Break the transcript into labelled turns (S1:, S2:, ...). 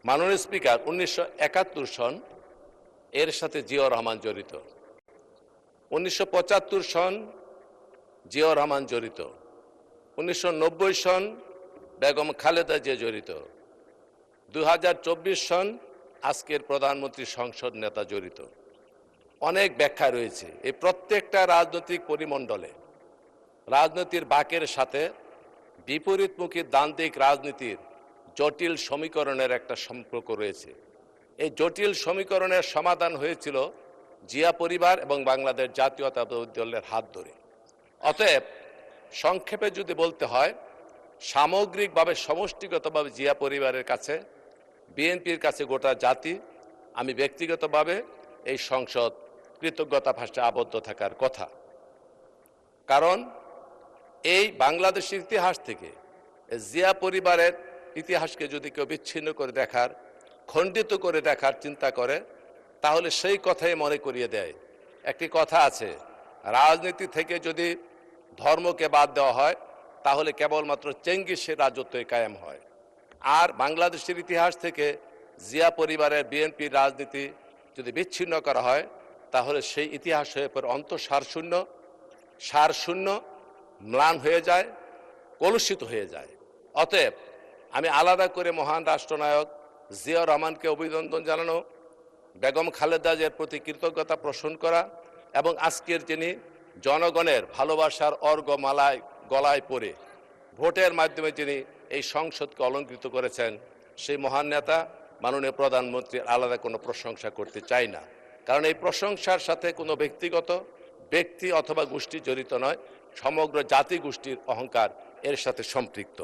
S1: মাননীয় স্পিকার 1971 সন এর সাথে জিয়াউর রহমান জড়িত, 1975 সন জিয়াউর রহমান জড়িত, 1990 সন বেগম খালেদা জিয়া জড়িত, 2024 সন আজকের প্রধানমন্ত্রী সংসদ নেতা জড়িত। অনেক ব্যাখ্যা রয়েছে। এই প্রত্যেকটা রাজনৈতিক পরিমণ্ডলে রাজনীতির বাঁকের সাথে বিপরীতমুখী দ্বান্দ্বিক রাজনীতির জটিল সমীকরণের একটা সম্পর্ক রয়েছে। এই জটিল সমীকরণের সমাধান হয়েছিল জিয়া পরিবার এবং বাংলাদেশ জাতীয়তাবাদী দলের হাত ধরে। অতএব সংক্ষেপে যদি বলতে হয়, সামগ্রিকভাবে সমষ্টিগতভাবে জিয়া পরিবারের কাছে, বিএনপির কাছে গোটা জাতি, আমি ব্যক্তিগতভাবে এই সংসদ কৃতজ্ঞতা ভাষায় আবদ্ধ থাকার কথা। কারণ এই বাংলাদেশের ইতিহাস থেকে জিয়া পরিবারের ইতিহাসকে যদি কেউ বিচ্ছিন্ন করে দেখার, খণ্ডিত করে দেখার চিন্তা করে, তাহলে সেই কথাই মনে করিয়ে দেয়। একটি কথা আছে, রাজনীতি থেকে যদি ধর্মকে বাদ দেওয়া হয় তাহলে কেবলমাত্র চেঙ্গিসের রাজত্বই কায়েম হয়। আর বাংলাদেশের ইতিহাস থেকে জিয়া পরিবারের বিএনপির রাজনীতি যদি বিচ্ছিন্ন করা হয় তাহলে সেই ইতিহাস হয়ে পড়ে অন্তঃসারশূন্য, সারশূন্য, ম্লান হয়ে যায়, কলুষিত হয়ে যায়। অতএব আমি আলাদা করে মহান রাষ্ট্রনায়ক জিয়াউর রহমানকে অভিনন্দন জানানো, বেগম খালেদা জিয়ার প্রতি কৃতজ্ঞতা পোষণ করা এবং আজকের যিনি জনগণের ভালোবাসার অর্ঘ্যমালায় গলায় পড়ে ভোটের মাধ্যমে যিনি এই সংসদকে অলঙ্কৃত করেছেন, সেই মহান নেতা মাননীয় প্রধানমন্ত্রীর আলাদা কোনো প্রশংসা করতে চাই না। কারণ এই প্রশংসার সাথে কোনো ব্যক্তিগত ব্যক্তি অথবা গোষ্ঠী জড়িত নয়, সমগ্র জাতি গোষ্ঠীর অহংকার এর সাথে সম্পৃক্ত।